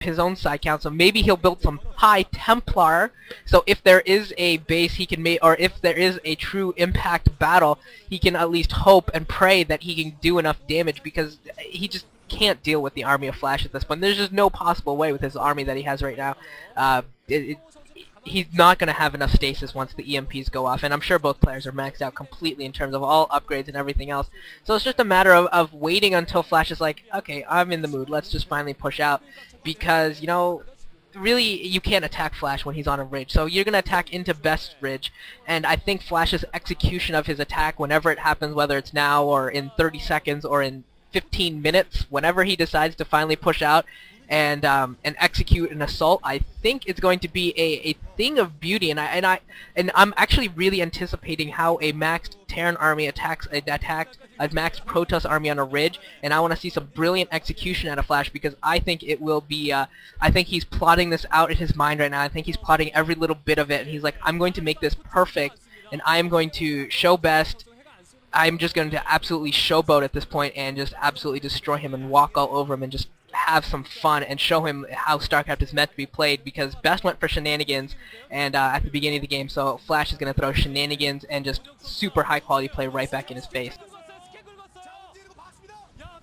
his own side count, so maybe he'll build some high Templar, so if there is a base he can make, or if there is a true impact battle, he can at least hope and pray that he can do enough damage, because he just can't deal with the army of Flash at this point. There's just no possible way with his army that he has right now. He's not going to have enough stasis once the EMPs go off, and I'm sure both players are maxed out completely in terms of all upgrades and everything else. So it's just a matter of waiting until Flash is like, okay, I'm in the mood, let's just finally push out, because, you know, really you can't attack Flash when he's on a ridge, so you're going to attack into BeSt ridge, and I think Flash's execution of his attack, whenever it happens, whether it's now or in 30 seconds or in 15 minutes, whenever he decides to finally push out and execute an assault, I think it's going to be a thing of beauty, and I'm actually really anticipating how a maxed Terran army attacked a maxed Protoss army on a ridge, and I want to see some brilliant execution out of Flash, because I think it will be I think he's plotting this out in his mind right now. I think he's plotting every little bit of it, and he's like, I'm going to make this perfect, and I am going to show BeSt. I'm just going to absolutely showboat at this point and just absolutely destroy him and walk all over him and just have some fun and show him how StarCraft is meant to be played, because BeSt went for shenanigans and at the beginning of the game, so Flash is going to throw shenanigans and just super high quality play right back in his face.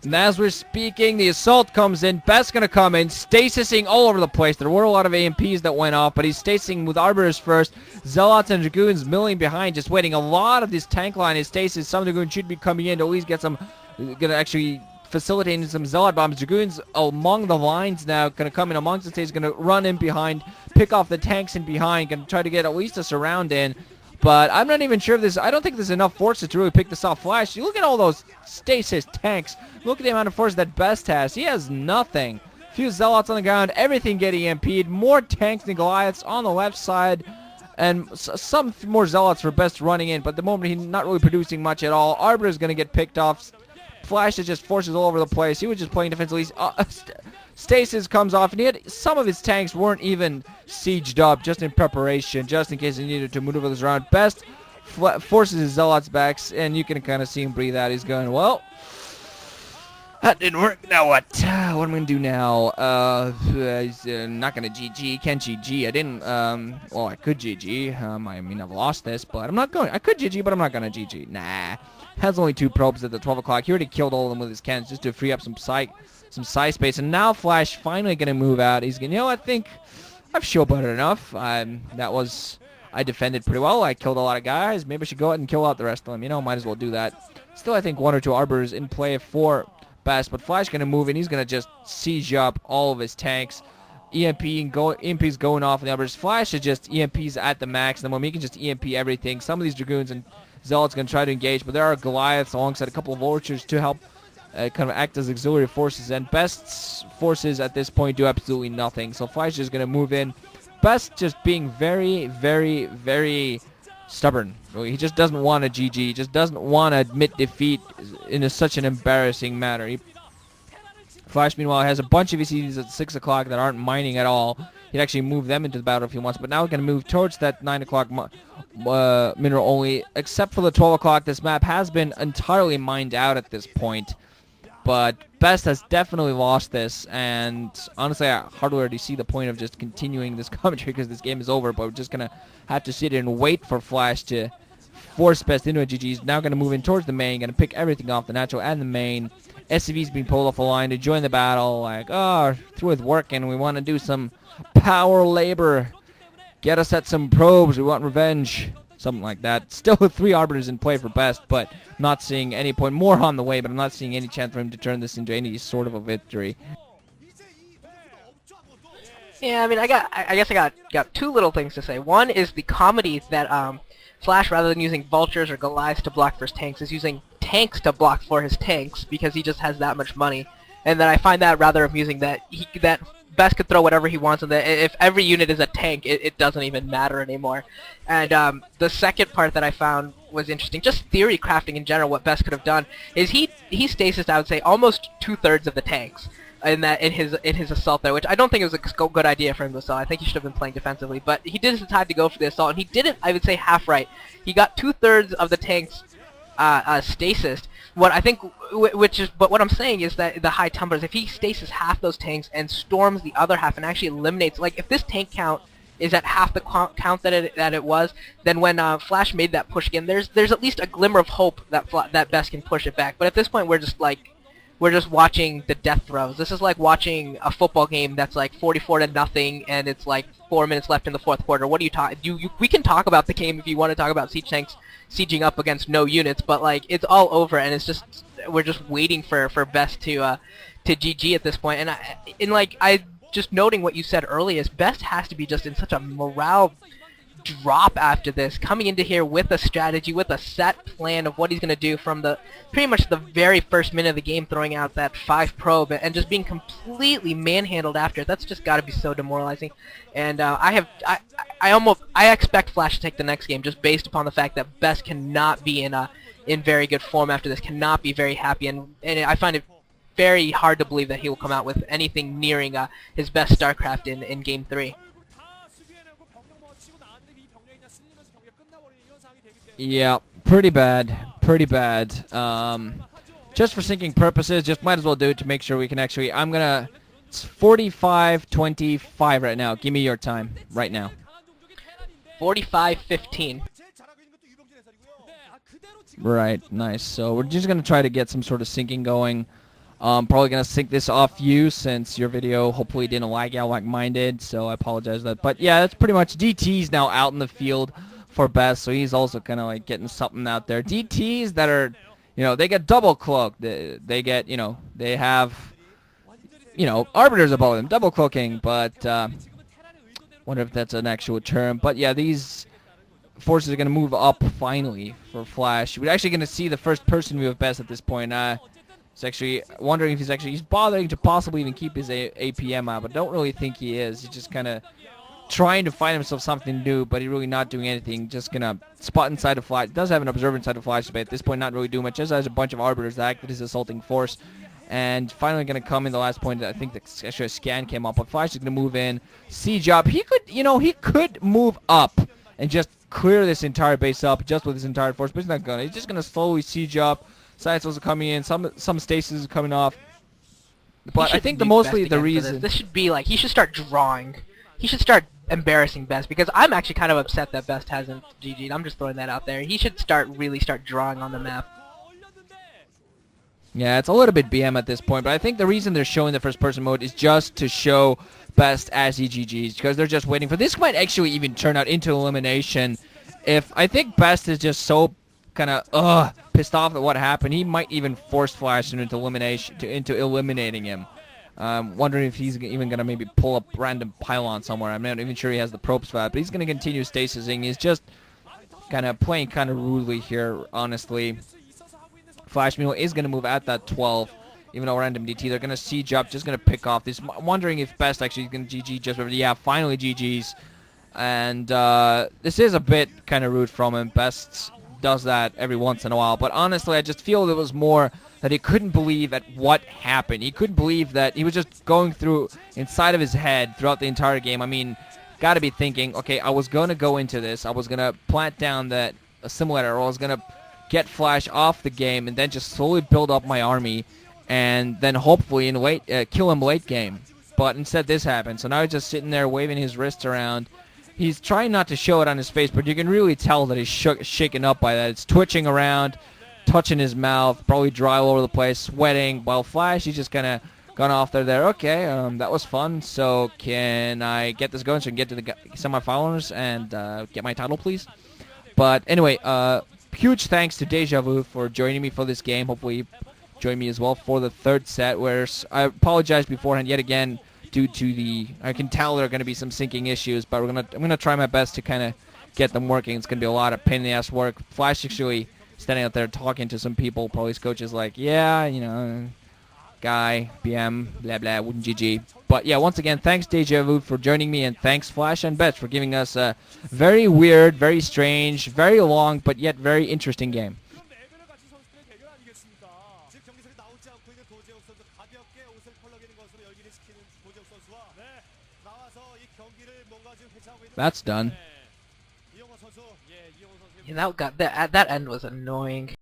And as we're speaking, the assault comes in. BeSt's going to come in, stasising all over the place. There were a lot of AMPs that went off, but he's stasising with Arbiters first. Zealots and Dragoons milling behind, just waiting. A lot of this tank line is stasis. Some Dragoons should be coming in to at least get some, going to actually facilitating some Zealot bombs. Dragoons among the lines now, going to come in amongst the stasis, going to run in behind, pick off the tanks in behind, going to try to get at least a surround in. But I'm not even sure if this, I don't think there's enough forces to really pick this off Flash. You look at all those stasis tanks. Look at the amount of force that BeSt has. He has nothing. Few Zealots on the ground, everything getting EMP'd. More tanks than Goliaths on the left side. And some more Zealots for BeSt running in. But at the moment, he's not really producing much at all. Arbiter is going to get picked off. Flash is just forces all over the place. He was just playing defensively. Stasis comes off, and he had some of his tanks weren't even sieged up, just in preparation, just in case he needed to maneuver this around. BeSt forces his Zealots back, and you can kind of see him breathe out. He's going, well, that didn't work. Now what? What am I going to do now? I'm not going to GG. Can't GG. I didn't, well, I could GG. I mean, I've lost this, but I'm not going. I could GG, but I'm not going to GG. Nah. Has only 2 probes at the 12 o'clock. He already killed all of them with his cannons just to free up some side space. And now Flash finally going to move out. He's going, you know, I think I've showboated enough. I defended pretty well. I killed a lot of guys. Maybe I should go out and kill out the rest of them. You know, might as well do that. Still, I think 1 or 2 Arbiters in play for BeSt. But Flash going to move in. He's going to just siege up all of his tanks. EMP's going off in the Arbiters. Flash is just EMPs at the max. And the moment he can just EMP everything. Some of these Dragoons and Zealots going to try to engage, but there are Goliaths alongside a couple of Vultures to help kind of act as auxiliary forces, and BeSt's forces at this point do absolutely nothing. So Flash is going to move in. BeSt just being very, very, very stubborn. He just doesn't want to GG. He just doesn't want to admit defeat in such an embarrassing manner. Flash, meanwhile, has a bunch of ECDs at 6 o'clock that aren't mining at all. He'd actually move them into the battle if he wants, but now we're going to move towards that 9 o'clock mineral only. Except for the 12 o'clock, this map has been entirely mined out at this point. But BeSt has definitely lost this, and honestly, I hardly already see the point of just continuing this commentary because this game is over, but we're just going to have to sit and wait for Flash to force BeSt into a GG. He's now going to move in towards the main, going to pick everything off, the natural and the main. SCV's being pulled off the line to join the battle, like, oh, through with work, and we want to do some power labor. Get us at some probes, we want revenge. Something like that. Still with 3 Arbiters in play for BeSt, but not seeing any point. More on the way, but I'm not seeing any chance for him to turn this into any sort of a victory. Yeah, I mean, I guess I got 2 little things to say. One is the comedy that Flash, rather than using Vultures or Goliaths to block for his tanks, is using tanks to block for his tanks because he just has that much money. And then I find that rather amusing that BeSt could throw whatever he wants, and that if every unit is a tank, it doesn't even matter anymore. And the second part that I found was interesting, just theory crafting in general, what BeSt could have done, is he stasis, I would say, almost 2/3 of the tanks in his assault there, which I don't think it was a good idea for him to assault. I think he should have been playing defensively, but he did decide to go for the assault, and he did it, I would say, half right. He got 2/3 of the tanks stasised, what I think, but what I'm saying is that the high tumblers, if he stasis half those tanks and storms the other half and actually eliminates, like if this tank count is at half the count that it was, then when Flash made that push again, there's at least a glimmer of hope that BeSt can push it back. But at this point, we're just watching the death throes. This is like watching a football game that's like 44-0, and it's like 4 minutes left in the fourth quarter. What do you talk? We can talk about the game if you want to talk about siege tanks sieging up against no units, but like it's all over, and it's just we're just waiting for BeSt to GG at this point. And I just noting what you said earlier is BeSt has to be just in such a morale drop after this, coming into here with a strategy, with a set plan of what he's going to do from the pretty much the very first minute of the game, throwing out that 5 probe and just being completely manhandled after. That's just got to be so demoralizing. And I expect Flash to take the next game just based upon the fact that BeSt cannot be in very good form after this, cannot be very happy, and I find it very hard to believe that he will come out with anything nearing his best StarCraft in Game 3. Yeah, pretty bad. Pretty bad. Just for syncing purposes, just might as well do it to make sure we can actually... It's 45-25 right now. Give me your time right now. 45-15. Right, nice. So we're just going to try to get some sort of syncing going. Probably going to sync this off you since your video hopefully didn't lag out like mine did, so I apologize for that. But yeah, that's pretty much DT's now out in the field for BeSt, so he's also kind of like getting something out there. DTs that are, they get double cloaked. They get, they have, arbiters above them, double cloaking, but wonder if that's an actual term. But yeah, these forces are going to move up finally for Flash. We're actually going to see the first person view of BeSt at this point. He's actually wondering if he's bothering to possibly even keep his APM out, but don't really think he is. He's just kind of trying to find himself something to do, but he's really not doing anything. Just gonna spot inside the Flash. Does have an observer inside the Flash, but at this point not really doing much. Just has a bunch of arbiters that acted his assaulting force, and finally gonna come in the last point. I think actually a scan came up, but Flash is gonna move in, siege up. He could, he could move up and just clear this entire base up just with his entire force, but he's not gonna. He's just gonna slowly siege up. Science are coming in. Some stasis is coming off. But I think mostly the reason this should be like he should start drawing. He should start embarrassing BeSt, because I'm actually kind of upset that BeSt hasn't GG'd. I'm just throwing that out there. He should really start drawing on the map. Yeah, it's a little bit BM at this point, but I think the reason they're showing the first-person mode is just to show BeSt as he GG's, because they're just waiting for this. Might actually even turn out into elimination. If I think BeSt is just so kind of pissed off at what happened, he might even force Flash into eliminating him. Wondering if he's even going to maybe pull up random pylon somewhere. I'm not even sure he has the probes for that, but he's going to continue stasising. He's just kind of playing kind of rudely here, honestly. Flash, meanwhile, is going to move at that 12, even though random DT. They're going to siege up, just going to pick off this. Wondering if BeSt actually is going to GG just over. Yeah, finally GG's. And this is a bit kind of rude from him. BeSt does that every once in a while, but honestly, I just feel there was more that he couldn't believe at what happened. He couldn't believe that he was just going through inside of his head throughout the entire game. I mean, got to be thinking, okay, I was going to go into this. I was going to plant down that assimilator, or I was going to get Flash off the game and then just slowly build up my army and then hopefully in kill him late game. But instead this happened. So now he's just sitting there waving his wrists around. He's trying not to show it on his face, but you can really tell that he's shaken up by that. It's twitching around, touching his mouth, probably dry all over the place, sweating. While Flash, he's just kind of gone off there. Okay, that was fun. So can I get this going so I can get to the semifinals and get my title, please? But anyway, huge thanks to Deja for joining me for this game. Hopefully you join me as well for the third set, where I apologize beforehand yet again due to I can tell there are going to be some syncing issues, but I'm gonna try my best to kind of get them working. It's going to be a lot of pain in the ass work. Flash actually standing out there talking to some people. Probably his coach is like, yeah, guy, BM, blah, blah, wouldn't GG. But yeah, once again, thanks Deja for joining me, and thanks Flash and BeSt for giving us a very weird, very strange, very long, but yet very interesting game. That's done. Yeah, that end was annoying.